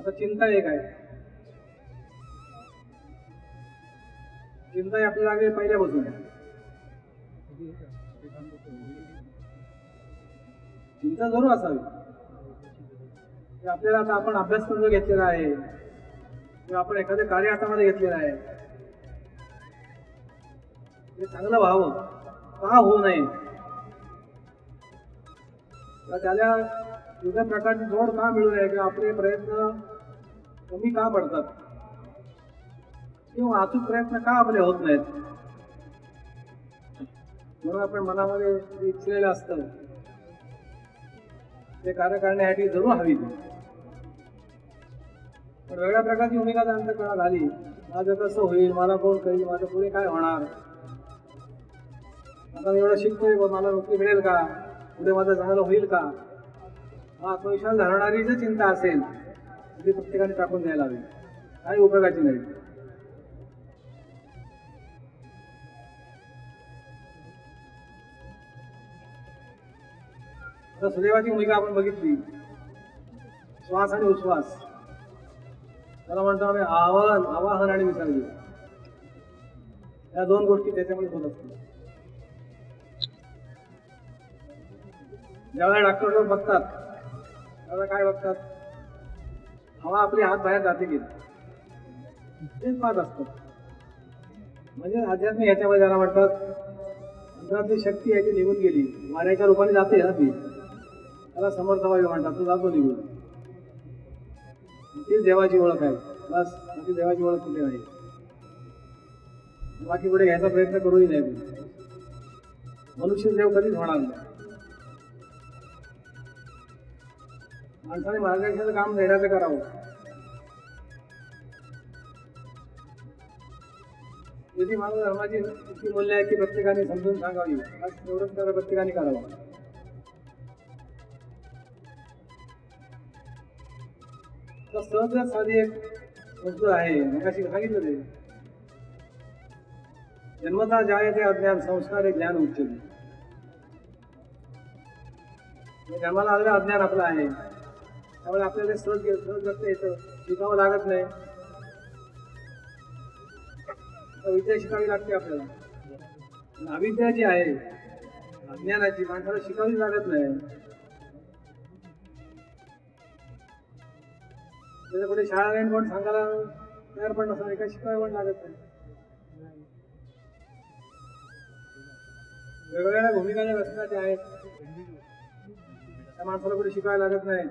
आता चिंता एक आहे. चिंता ही आपल्या लागली पहिल्यापासून आहे. चिंता जरूर असावी. आपल्याला आता आपण अभ्यासक्रम घेतलेला आहे किंवा आपण एखादं कार्य हातामध्ये घेतलेलं आहे, ते चांगलं व्हावं का होऊ नये, त्याला वेगळ्या प्रकारची जोड का मिळू नये किंवा आपले प्रयत्न कमी का पडतात किंवा अचूक प्रयत्न का आपले होत नाहीत, म्हणून आपण मनामध्ये इच्छिलेलं असतं ते कार्य करण्यासाठी जरूर हवी. पण वेगळ्या प्रकारची भूमिका त्यांच्या काळात आली. माझं कसं होईल, मला कोण कळेल, माझं पुढे काय होणार, आता एवढं शिकतोय मला नोकरी मिळेल का, पुढे माझं चांगलं होईल का, हा आत्मविश्वास धरणारी जर चिंता असेल ती प्रत्येकाने टाकून द्यायला हवी. काही उपयोगाची नाही. आता सुदैवाची भूमिका आपण बघितली. श्वास आणि उश्वास, त्याला म्हणतो आम्ही आवाहन आणि विसर्जन, या दोन गोष्टी त्याच्यामध्ये होत असतात. ज्यावेळेला डॉक्टर लोक बघतात त्यावेळेला काय बघतात, हवा आपली हात बाहेर जाते की तेच पाहत असतात. म्हणजे आध्यात्मिक ह्याच्यामध्ये ज्याला म्हणतात अंतरातली शक्ती आहे ती निघून गेली, वाऱ्याच्या रूपाने जाते ना ती, त्याला समर्थभावी म्हणतात, तो जातो निघून. तीच देवाची ओळख आहे. बस बाकी देवाची ओळख कुठे नाही. बाकी पुढे घ्यायचा प्रयत्न करूही नाही. मनुष्य देव कधीच होणार नाही. माणसाने मार्गदर्शनाचं काम देण्याचं करावं. यदि मानव धर्माची इतकी मूल्य आहे की प्रत्येकाने समजून सांगावी, एवढंच तर प्रत्येकाने करावं. सहज साधी एक वस्तू आहे, मगाशी सांगितलं ते, जन्मता जायते अज्ञान संस्कार ज्ञान उच्चते. जन्माला आलेलं अज्ञान आपलं आहे, त्यामुळे आपल्याला सहज जगता येतं, शिकावं लागत नाही. विद्या शिकावी लागते आपल्याला. अविद्या जी आहे अज्ञानाची, माणसाला शिकावी लागत नाही. त्याच्या पुढे शाळा नाही, कोण सांगायला तयार पण नसणार, काही शिकायला पण लागत नाही. वेगवेगळ्या भूमिका ज्या रचनाच्या आहेत त्या माणसाला कुठे शिकायला लागत नाही.